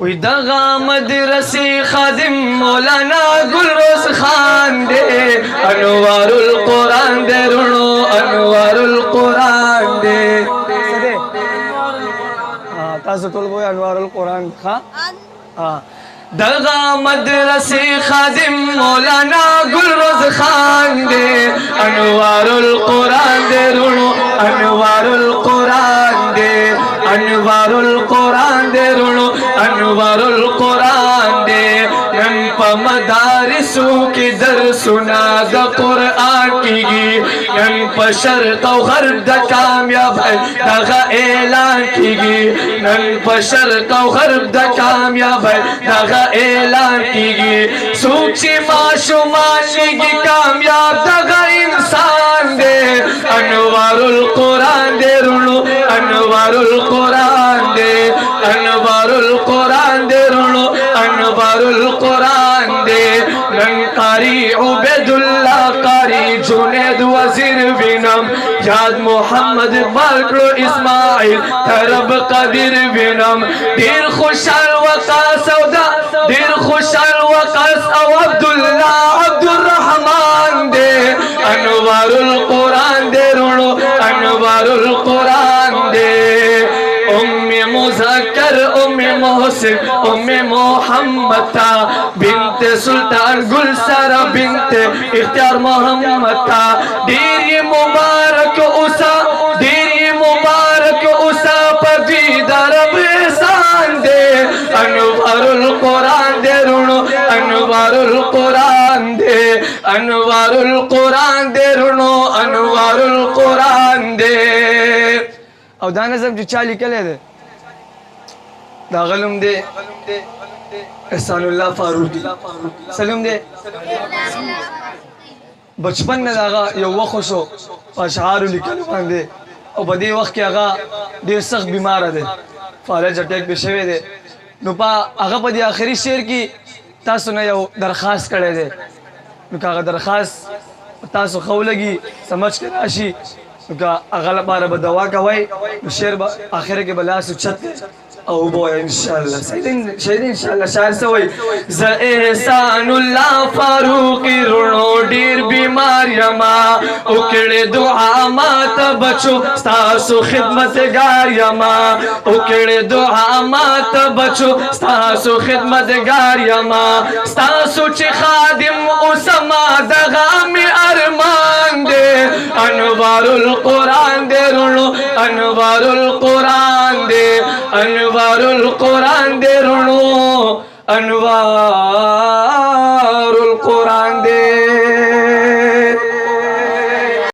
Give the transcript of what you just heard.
وی دغا مدرسی خادم مولانا گلروز خان دے انوار القرآن دے رونو انوار القرآن دے تاسو ټول وای انوار القرآن خان دغا مدرسی خادم مولانا گلروز خان دے انوار القرآن دے رونو انوار القرآن دے انوار القرآن دے رونو انوار القرآن دے نن پا مدارسو کی درسنا دا قرآن کی گی نن پا شرق و غرب دا کامیاب ہے دغا اعلان کی گی نن پا شرق و غرب دا کامیاب ہے دغا اعلان کی گی سوچی معاشو مانی گی کامیاب دغا انسان دے انوار القرآن دے رونو انوار القرآن دے انوار القرآن دے رونو انوار القرآن دے نن قاری عبید اللہ قاری جنید وزیر وینم یاد محمد بالکلو اسماعیل ترب قدیر وینم دیر خوشحال وقاس او دا دیر خوشحال وقاس او عبداللہ عبدالرحمن دے انوار القرآن دے رونو انوار القرآن دے ام مذکر ام محسن ام محمد تا بنت سلطان گلسرہ بنت اختیار محمد تا دیر مبارک اسا دیر مبارک اسا پر دیدار رب احسان دے انوار القرآن دے رونو انوار القرآن دے انوار القرآن دے رونو انوار القرآن دے او دا نظم جو چالی کلے دے دا غلم دے احسان اللہ فاروقی سلم دے بچپن میں دا یو وخوشو اشعارو لکلمان دے او بدی وقت کی آغا دیر سخت بیمار دے فالج اٹیک بشوے دے نو پا آغا پا دی آخری شیر کی تاسو نا یو درخواست کرے دے نو کا آغا درخواست تاسو خو لگی سمجھ کے راشی نو کا آغا لپارا با دعا کوئی نو شیر با آخر کے بلاسو چھت دے او بویا انشاءاللہ شہید انشاءاللہ شاعر سوئی ز احسان اللہ فاروقی رونو دیر بیمار یما اکڑے دعا مات بچو ستاسو خدمت گار یما اکڑے دعا مات بچو ستاسو خدمت گار یما ستاسو چی خادم اسما دغام ارمان دے انوار القرآن دے رونو انوار القرآن دے انوار القرآن دے رونو انوار